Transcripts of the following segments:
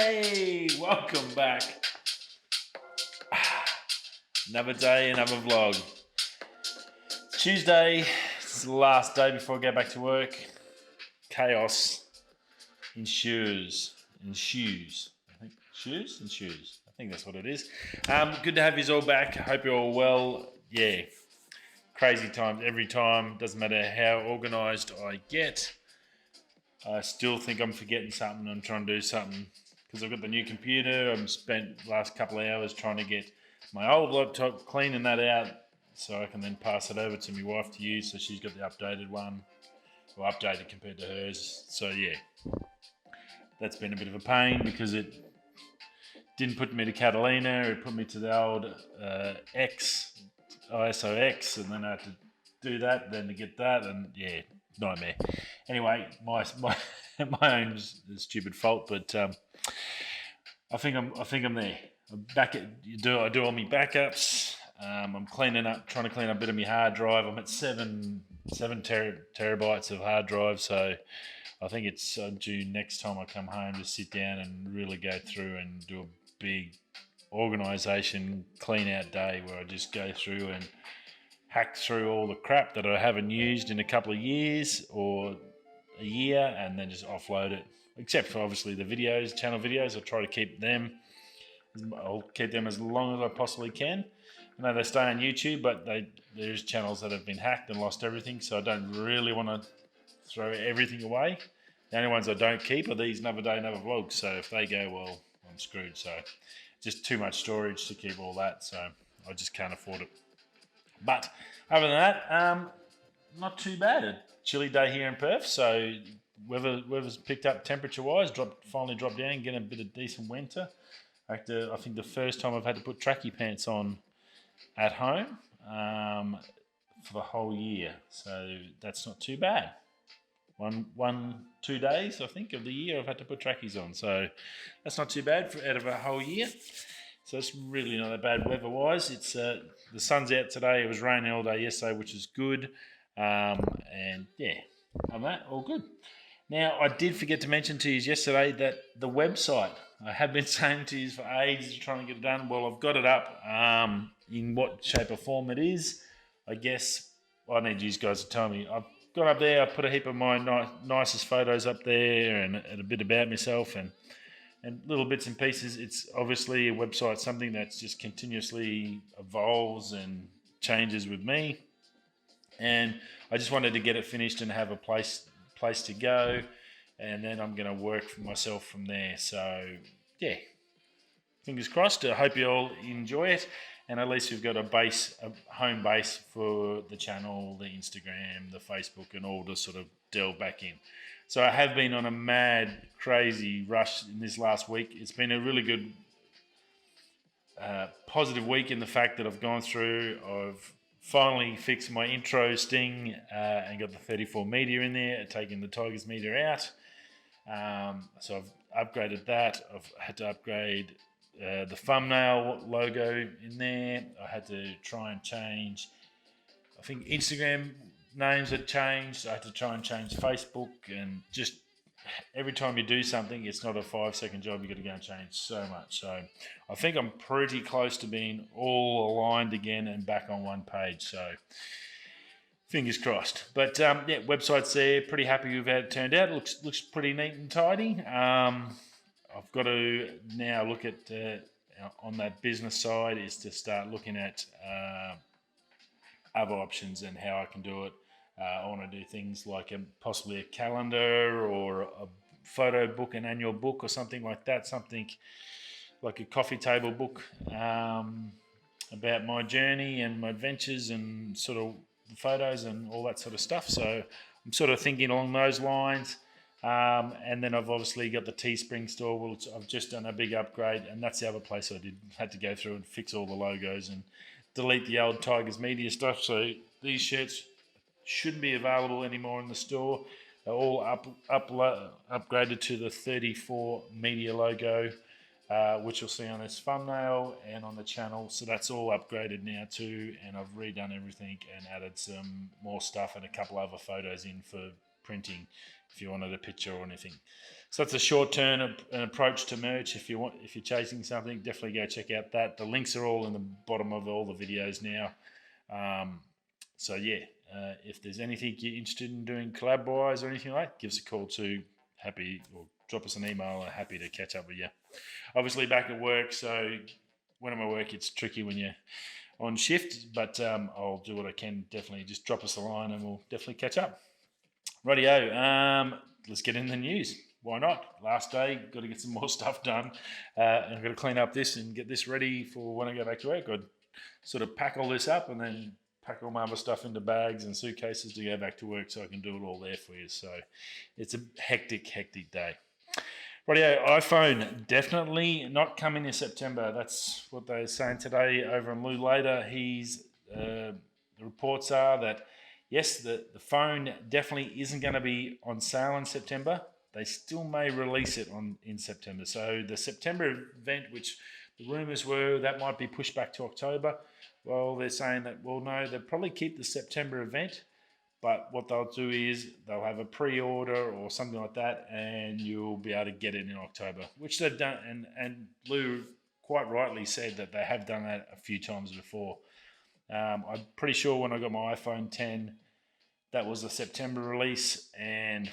Hey, welcome back. Another day, another vlog. It's Tuesday, it's the last day before I go back to work. Chaos ensues. I think shoes. I think that's what it is. Good to have you all back. Hope you're all well. Yeah, crazy times every time. Doesn't matter how organised I get. I still think I'm forgetting something. I'm trying to do something because I've got the new computer. I've spent the last couple of hours trying to get my old laptop, cleaning that out so I can then pass it over to my wife to use. So she's got the updated one, or updated compared to hers. So yeah, that's been a bit of a pain because it didn't put me to Catalina. It put me to the old ISO X, and then I had to do that, then to get that, and yeah, nightmare. Anyway, my own stupid fault, but I think I'm there. I'm back at I do all my backups. I'm trying to clean up a bit of my hard drive. I'm at seven terabytes of hard drive, so I think it's due next time I come home to sit down and really go through and do a big organisation clean out day where I just go through and hack through all the crap that I haven't used in a couple of years or a year, and then just offload it. Except for obviously the videos, channel videos. I'll try to keep them. I'll keep them as long as I possibly can. I know they stay on YouTube, but there's channels that have been hacked and lost everything, so I don't really want to throw everything away. The only ones I don't keep are these Another Day, Another Vlogs. So if they go, well, I'm screwed. So just too much storage to keep all that, so I just can't afford it. But other than that, not too bad. A chilly day here in Perth, so weather's picked up temperature-wise. Finally dropped down, getting a bit of decent winter. I think the first time I've had to put tracky pants on at home for the whole year, so that's not too bad. 2 days I think of the year I've had to put trackies on, so that's not too bad out of a whole year. So it's really not that bad weather-wise. It's the sun's out today. It was raining all day yesterday, which is good. And yeah, on that, all good. Now, I did forget to mention to you yesterday that the website, I have been saying to you for ages, trying to get it done. Well, I've got it up. In what shape or form it is, I guess I need you guys to tell me. I've got up there. I put a heap of my nicest photos up there and a bit about myself and little bits and pieces. It's obviously a website, something that's just continuously evolves and changes with me. And I just wanted to get it finished and have a place to go. And then I'm going to work for myself from there. So, yeah, fingers crossed. I hope you all enjoy it. And at least we've got a home base for the channel, the Instagram, the Facebook, and all to sort of delve back in. So I have been on a mad, crazy rush in this last week. It's been a really good, positive week in the fact that I've gone through, I've finally fixed my intro sting and got the 34 media in there, taking the Tigers media out. So I've upgraded that. I've had to upgrade the thumbnail logo in there. I had to try and change, I think Instagram names had changed. I had to try and change Facebook, and just every time you do something, it's not a 5-second job. You've got to go and change so much. So I think I'm pretty close to being all aligned again and back on one page. So fingers crossed. But yeah, website's there. Pretty happy with how it turned out. It looks pretty neat and tidy. I've got to now look at on that business side is to start looking at other options and how I can do it. I want to do things like possibly a calendar or a photo book, an annual book or something like that, something like a coffee table book about my journey and my adventures and sort of the photos and all that sort of stuff. So I'm sort of thinking along those lines. And then I've obviously got the Teespring Store, which I've just done a big upgrade, and that's the other place I had to go through and fix all the logos and delete the old Tigers media stuff. So these shirts shouldn't be available anymore in the store. They're all upgraded to the 34 media logo, which you'll see on this thumbnail and on the channel. So that's all upgraded now too, and I've redone everything and added some more stuff and a couple other photos in for printing if you wanted a picture or anything. So that's a short-term an approach to merch. If you're chasing something, definitely go check out that. The links are all in the bottom of all the videos now. So yeah, if there's anything you're interested in doing collab-wise or anything like that, give us a call too. Happy, or drop us an email. I'm happy to catch up with you. Obviously back at work, so when I'm at work, it's tricky when you're on shift, but I'll do what I can. Definitely just drop us a line and we'll definitely catch up. Rightio, let's get in the news. Why not? Last day, got to get some more stuff done. And I've got to clean up this and get this ready for when I go back to work. I'd sort of pack all this up and then pack all my other stuff into bags and suitcases to go back to work so I can do it all there for you. So it's a hectic day. Rightio, iPhone definitely not coming in September. That's what they're saying today over on Lou Later. The reports are that yes, the phone definitely isn't going to be on sale in September. They still may release it in September. So the September event, which the rumours were that might be pushed back to October, well, they're saying that, well, no, they'll probably keep the September event, but what they'll do is they'll have a pre-order or something like that, and you'll be able to get it in October, which they've done. And Lou quite rightly said that they have done that a few times before. I'm pretty sure when I got my iPhone 10, that was a September release, and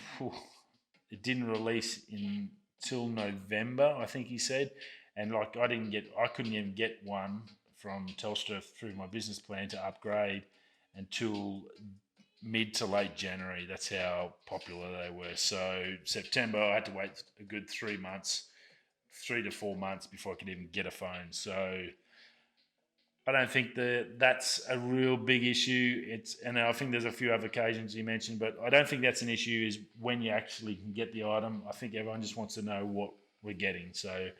it didn't release until November, I think he said. And like I couldn't even get one from Telstra through my business plan to upgrade until mid to late January. That's how popular they were. So September, I had to wait a good 3 to 4 months before I could even get a phone. So I don't think that's a real big issue. And I think there's a few other occasions you mentioned, but I don't think that's an issue is when you actually can get the item. I think everyone just wants to know what we're getting. So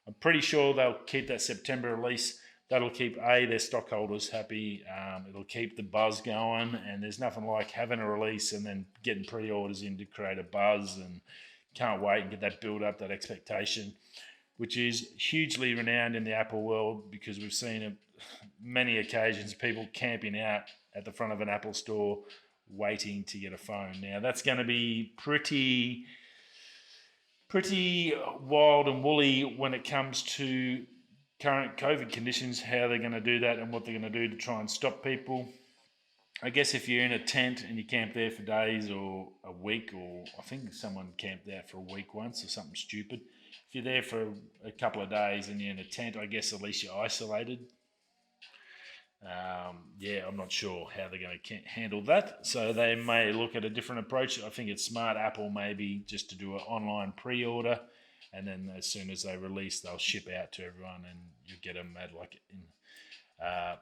I'm pretty sure they'll keep that September release. That'll keep their stockholders happy. It'll keep the buzz going, and there's nothing like having a release and then getting pre-orders in to create a buzz, and can't wait and get that build up, that expectation, which is hugely renowned in the Apple world because we've seen it many occasions, people camping out at the front of an Apple store waiting to get a phone. Now that's going to be pretty wild and woolly when it comes to current COVID conditions, how they're going to do that and what they're going to do to try and stop people. I guess if you're in a tent and you camp there for days or a week, or I think someone camped out for a week once or something stupid. If you're there for a couple of days and you're in a tent, I guess at least you're isolated. I'm not sure how they're going to handle that. So they may look at a different approach. I think it's smart, Apple, maybe just to do an online pre-order, and then as soon as they release, they'll ship out to everyone, and you get them at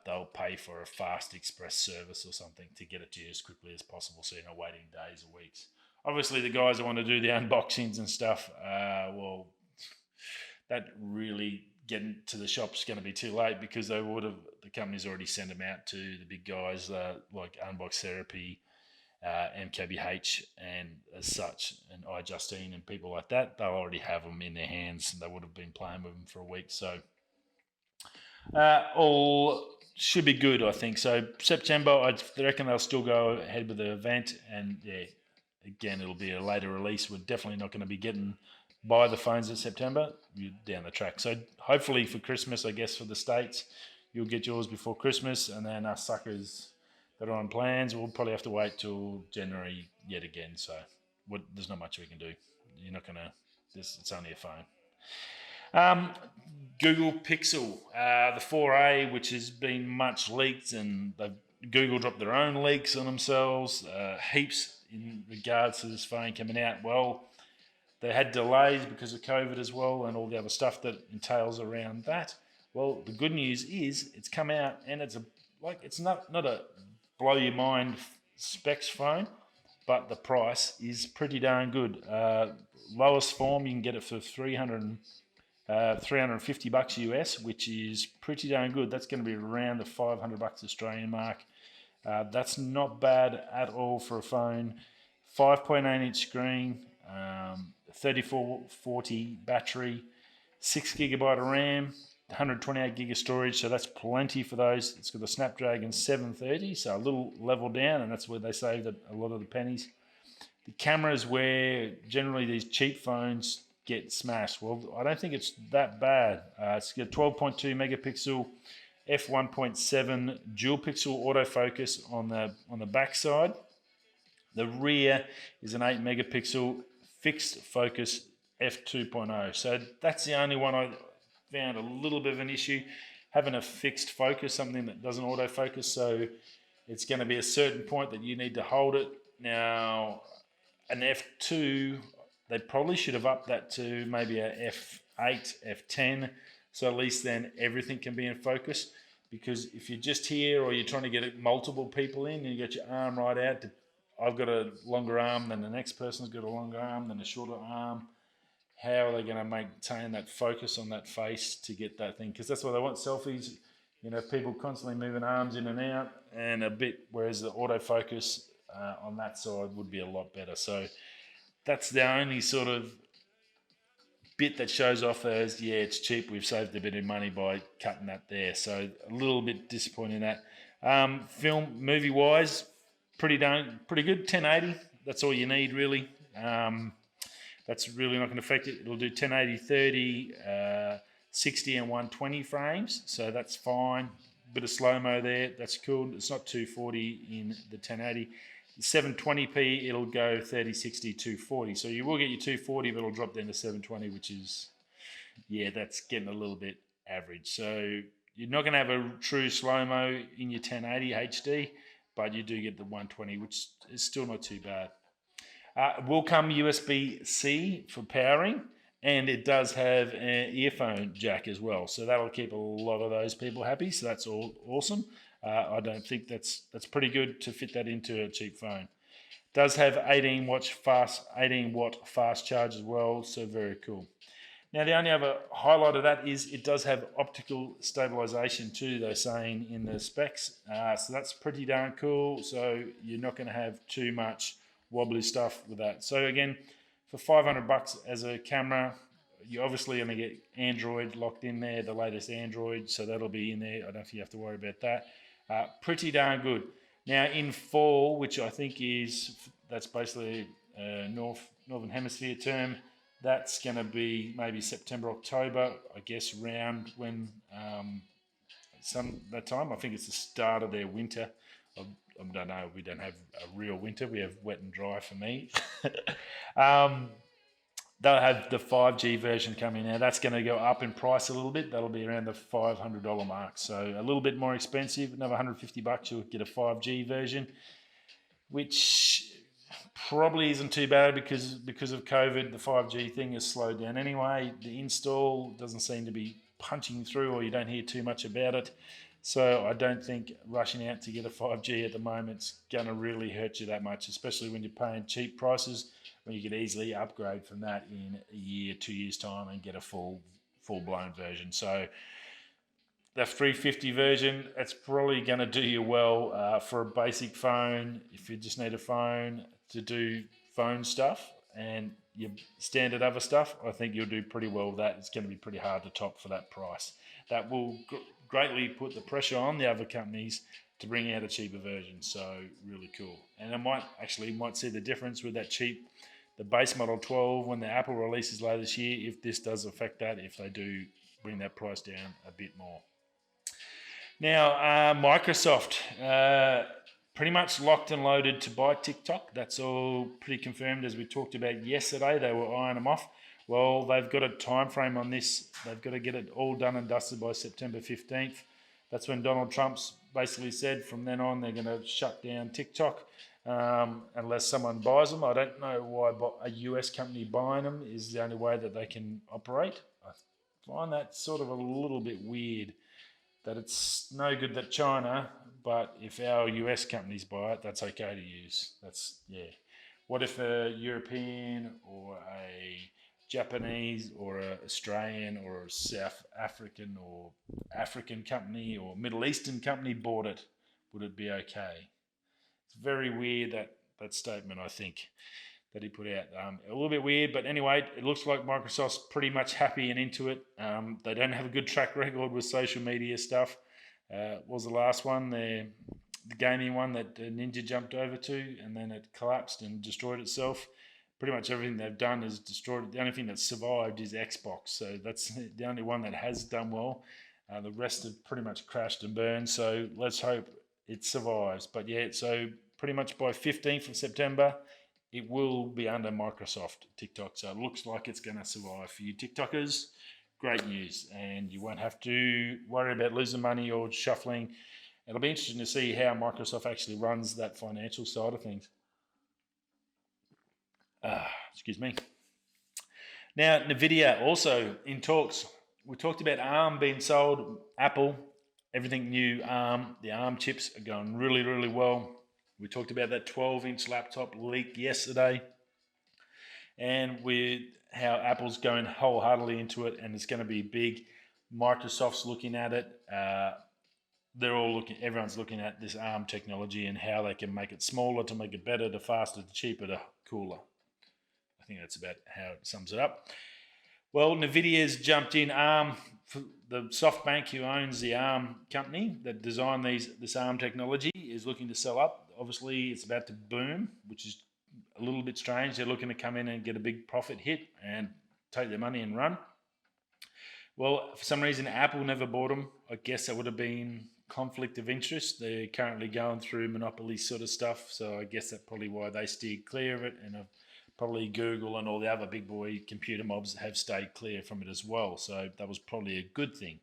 they'll pay for a fast express service or something to get it to you as quickly as possible, so you're not waiting days or weeks. Obviously, the guys that want to do the unboxings and stuff, that really getting to the shop's going to be too late because the company's already sent them out to the big guys like Unbox Therapy, MKBH, and as such, and iJustine and people like that. They'll already have them in their hands, and they would have been playing with them for a week. So all should be good, I think. So September, I reckon they'll still go ahead with the event, and yeah, again, it'll be a later release. We're definitely not going to be getting buy the phones in September. You're down the track. So hopefully for Christmas, I guess for the States, you'll get yours before Christmas, and then us suckers that are on plans, we'll probably have to wait till January yet again. So there's not much we can do. You're not going to. It's only a phone. Google Pixel, the 4A, which has been much leaked, and Google dropped their own leaks on themselves, heaps in regards to this phone coming out. Well, they had delays because of COVID as well, and all the other stuff that entails around that. Well, the good news is it's come out, and it's not a blow your mind specs phone, but the price is pretty darn good. Lowest form, you can get it for $350 US, which is pretty darn good. That's going to be around the $500 Australian mark. That's not bad at all for a phone. 5.8-inch screen, 3440 battery, 6 gigabyte of RAM, 128 gig of storage, so that's plenty for those. It's got the Snapdragon 730, so a little level down, and that's where they saved a lot of the pennies. the camera is where generally these cheap phones get smashed. Well, I don't think it's that bad. It's got 12.2 megapixel f1.7 dual pixel autofocus on the back side. The rear is an 8 megapixel fixed focus f2.0. So that's the only one I found a little bit of an issue, having a fixed focus, something that doesn't autofocus. So it's going to be a certain point that you need to hold it. Now, an f2, they probably should have upped that to maybe a f8, f10, so at least then everything can be in focus. Because if you're just here or you're trying to get multiple people in and you get your arm right out, I've got a longer arm than the next person's got a longer arm than a shorter arm. How are they going to maintain that focus on that face to get that thing? Because that's why they want selfies. You know, people constantly moving arms in and out and a bit, whereas the autofocus on that side would be a lot better. So that's the only sort of bit that shows off as, yeah, it's cheap. We've saved a bit of money by cutting that there. So a little bit disappointing in that. Film, movie-wise, pretty good. 1080, that's all you need, really. That's really not going to affect it. It'll do 1080, 30, 60 and 120 frames, so that's fine. Bit of slow-mo there, that's cool. It's not 240 in the 1080. The 720p, it'll go 30, 60, 240. So you will get your 240, but it'll drop down to 720, which is, yeah, that's getting a little bit average. So you're not going to have a true slow-mo in your 1080 HD, but you do get the 120, which is still not too bad. It will come USB-C for powering, and it does have an earphone jack as well. So that'll keep a lot of those people happy. So that's all awesome. I don't think that's pretty good to fit that into a cheap phone. It does have 18 watt fast charge as well. So very cool. Now the only other highlight of that is it does have optical stabilization too, they're saying in the specs. So that's pretty darn cool. So you're not going to have too much wobbly stuff with that. So again, for $500 as a camera, you're obviously going to get Android locked in there, the latest Android, so that'll be in there. I don't think you have to worry about that. Pretty darn good. Now in fall, which I think that's basically Northern Hemisphere term, that's going to be maybe September, October, I guess, round when that time. I think it's the start of their winter. I don't know, we don't have a real winter. We have wet and dry for me. They'll have the 5G version coming now. That's going to go up in price a little bit. That'll be around the $500 mark. So a little bit more expensive, another $150. You'll get a 5G version, which probably isn't too bad because of COVID. The 5G thing has slowed down anyway. The install doesn't seem to be punching through, or you don't hear too much about it. So I don't think rushing out to get a 5G at the moment is going to really hurt you that much, especially when you're paying cheap prices, when you could easily upgrade from that in a year, 2 years' time and get a full-blown version. So the 350 version, it's probably going to do you well for a basic phone. If you just need a phone to do phone stuff and your standard other stuff, I think you'll do pretty well with that. It's going to be pretty hard to top for that price. That will greatly put the pressure on the other companies to bring out a cheaper version. So really cool. And I might see the difference with the base model 12 when the Apple releases later this year, if this does affect that, if they do bring that price down a bit more. Now, Microsoft, pretty much locked and loaded to buy TikTok. That's all pretty confirmed, as we talked about yesterday. They were eyeing them off. Well, they've got a time frame on this. They've got to get it all done and dusted by September 15th. That's when Donald Trump's basically said from then on they're going to shut down TikTok unless someone buys them. I don't know why a US company buying them is the only way that they can operate. I find that sort of a little bit weird, that it's no good that China, but if our US companies buy it, that's okay to use. What if a European or a Japanese or an Australian or a South African or African company or Middle Eastern company bought it? Would it be okay? It's very weird, that statement, I think, that he put out. A little bit weird, but anyway, it looks like Microsoft's pretty much happy and into it. They don't have a good track record with social media stuff. What was the last one? the gaming one that Ninja jumped over to, and then it collapsed and destroyed itself. Pretty much everything they've done is destroyed. The only thing that survived is Xbox, so that's the only one that has done well. The rest have pretty much crashed and burned, so let's hope it survives. But yeah, so pretty much by 15th of September, it will be under Microsoft TikTok. So it looks like it's going to survive for you TikTokers. Great news, and you won't have to worry about losing money or shuffling. It'll be interesting to see how Microsoft actually runs that financial side of things. Excuse me. Now, Nividia also in talks. We talked about ARM being sold, Apple, everything new ARM. The ARM chips are going really, really well. We talked about that 12-inch laptop leak yesterday, and with how Apple's going wholeheartedly into it, and it's going to be big. Microsoft's looking at it. Everyone's looking at this ARM technology and how they can make it smaller to make it better, to faster, to cheaper, to cooler. I think that's about how it sums it up. Well, Nividia's jumped in. ARM, the SoftBank, who owns the ARM company that designed this ARM technology, is looking to sell up. Obviously, it's about to boom, which is a little bit strange. They're looking to come in and get a big profit hit and take their money and run. Well, for some reason, Apple never bought them. I guess that would have been conflict of interest. They're currently going through monopoly sort of stuff, so I guess that's probably why they steered clear of it, and probably Google and all the other big boy computer mobs have stayed clear from it as well. So that was probably a good thing.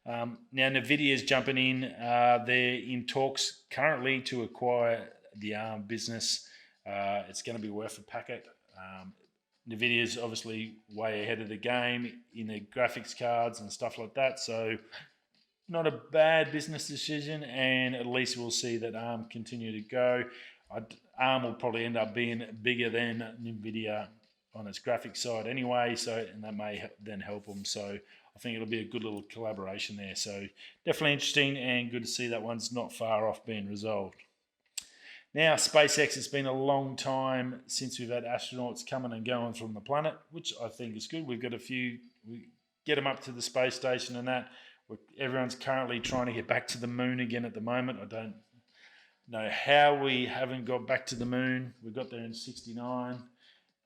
Now, Nividia is jumping in. They're in talks currently to acquire the ARM business. It's going to be worth a packet. Nividia is obviously way ahead of the game in their graphics cards and stuff like that. So not a bad business decision, and at least we'll see that ARM continue to go. ARM will probably end up being bigger than Nividia on its graphics side anyway, and that may then help them. So I think it'll be a good little collaboration there. So definitely interesting, and good to see that one's not far off being resolved. Now, SpaceX, it's been a long time since we've had astronauts coming and going from the planet, which I think is good. We've got a few, we get them up to the space station and that. Everyone's currently trying to get back to the moon again at the moment. I don't know how we haven't got back to the moon. We got there in 69,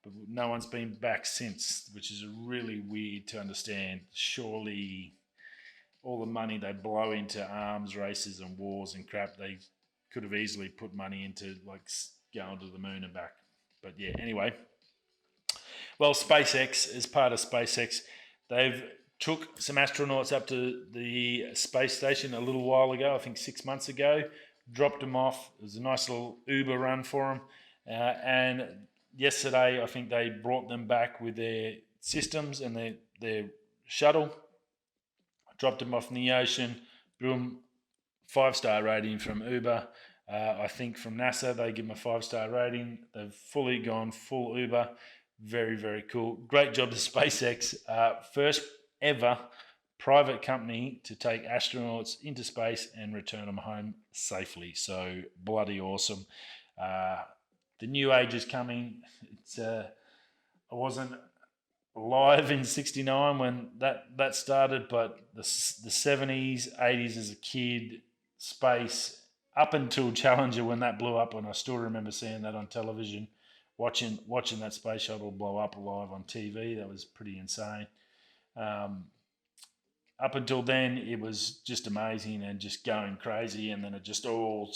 but no one's been back since, which is really weird to understand. Surely all the money they blow into arms races and wars and crap, they could have easily put money into like going to the moon and back. But yeah, anyway. Well, SpaceX, as part of SpaceX, they've took some astronauts up to the space station a little while ago, I think 6 months ago, dropped them off. It was a nice little Uber run for them. And yesterday, I think they brought them back with their systems and their shuttle, dropped them off in the ocean, boom, 5-star rating from Uber. I think from NASA, they give them a 5-star rating. They've fully gone full Uber. Very, very cool. Great job to SpaceX. First ever private company to take astronauts into space and return them home safely. So bloody awesome. The new age is coming. I wasn't alive in 69 when that started, but the 70s, 80s as a kid, space, up until Challenger when that blew up, and I still remember seeing that on television, watching that space shuttle blow up alive on TV. That was pretty insane. Up until then, it was just amazing and just going crazy, and then it just all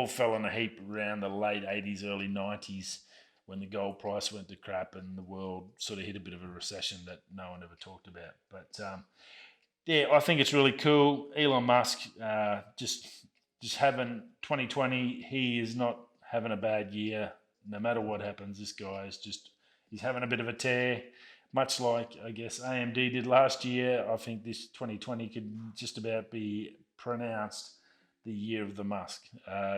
fell in a heap around the late 80s, early 90s when the gold price went to crap and the world sort of hit a bit of a recession that no one ever talked about. But yeah, I think it's really cool. Elon Musk just having 2020, he is not having a bad year. No matter what happens, this guy is he's having a bit of a tear. Much like, I guess, AMD did last year, I think this 2020 could just about be pronounced the year of the Musk.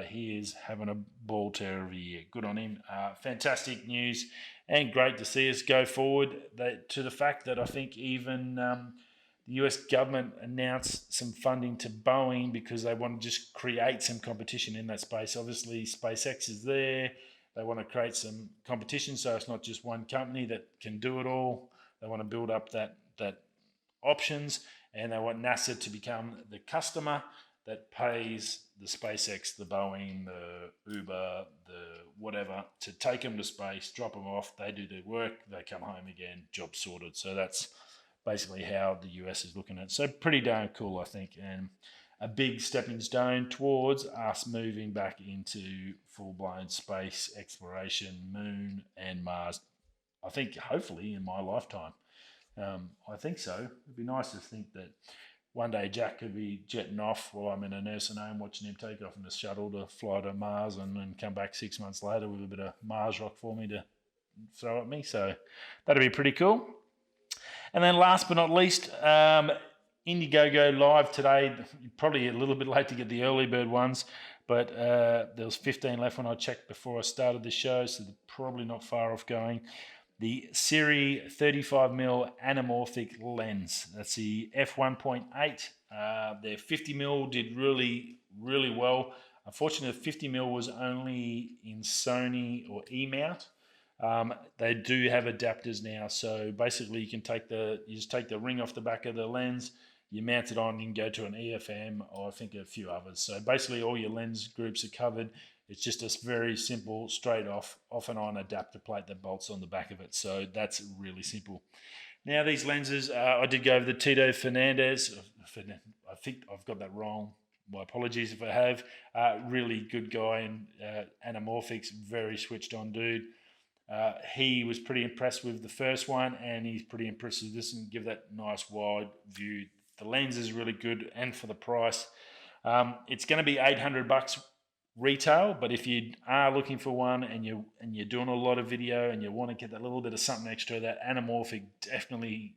He is having a ball terror of a year. Good on him. Fantastic news, and great to see us go forward to the fact that I think even the US government announced some funding to Boeing because they want to just create some competition in that space. Obviously, SpaceX is there. They want to create some competition, so it's not just one company that can do it all. They want to build up that options, and they want NASA to become the customer. that pays the SpaceX, the Boeing, the Uber, the whatever, to take them to space, drop them off, they do their work, they come home again, job sorted. So that's basically how the US is looking at it. So pretty darn cool, I think, and a big stepping stone towards us moving back into full-blown space exploration, Moon and Mars. I think hopefully in my lifetime. I think so. It'd be nice to think that one day Jack could be jetting off while I'm in a nursing home watching him take off in a shuttle to fly to Mars and then come back 6 months later with a bit of Mars rock for me to throw at me. So that'd be pretty cool. And then last but not least, Indiegogo live today. Probably a little bit late to get the early bird ones, but there was 15 left when I checked before I started the show, so they're probably not far off going. The Sirui 35mm anamorphic lens. That's the f1.8. Their 50mm did really, really well. Unfortunately, the 50mm was only in Sony or E-mount. They do have adapters now, so basically you just take the ring off the back of the lens, you mount it on, you can go to an EFM or I think a few others. So basically all your lens groups are covered. It's just a very simple, straight off and on adapter plate that bolts on the back of it. So that's really simple. Now these lenses, I did go over the Tito Fernandez. I think I've got that wrong. My apologies if I have. Really good guy in anamorphics, very switched on dude. He was pretty impressed with the first one, and he's pretty impressed with this and give that nice wide view. The lens is really good, and for the price, it's going to be $800 retail. But if you are looking for one and you're doing a lot of video and you want to get that little bit of something extra, that anamorphic definitely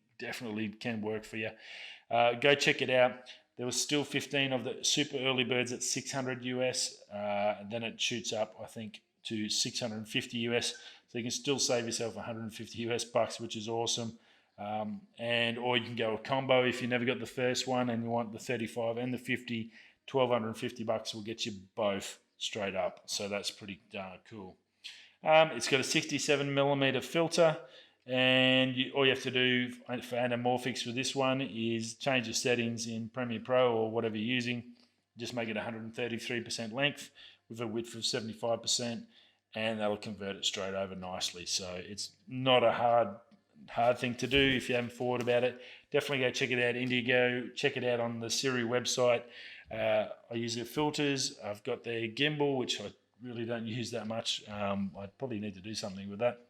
can work for you. Go check it out. There was still 15 of the super early birds at 600 US, and then it shoots up, I think, to 650 US. So you can still save yourself 150 US bucks, which is awesome. Or you can go a combo if you never got the first one and you want the 35 and the 50. 1,250 bucks will get you both straight up. So that's pretty darn cool. It's got a 67mm filter, and all you have to do for anamorphics with this one is change the settings in Premiere Pro or whatever you're using. Just make it 133% length with a width of 75%, and that'll convert it straight over nicely. So it's not a hard thing to do if you haven't thought about it. Definitely go check it out, Indiegogo. Check it out on the Sirui website. I use their filters. I've got their gimbal, which I really don't use that much. I'd probably need to do something with that.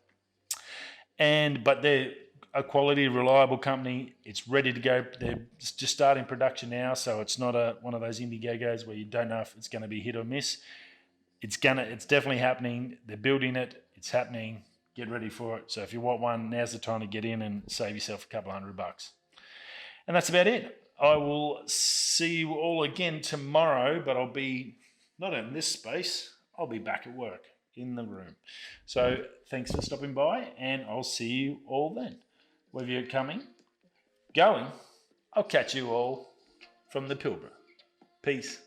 But they're a quality, reliable company. It's ready to go. They're just starting production now, so it's not one of those Indiegogos where you don't know if it's going to be hit or miss. It's definitely happening. They're building it. It's happening. Get ready for it. So if you want one, now's the time to get in and save yourself a couple $100. And that's about it. I will see you all again tomorrow, but I'll be not in this space. I'll be back at work in the room. So thanks for stopping by, and I'll see you all then. Whether you're coming, going, I'll catch you all from the Pilbara. Peace.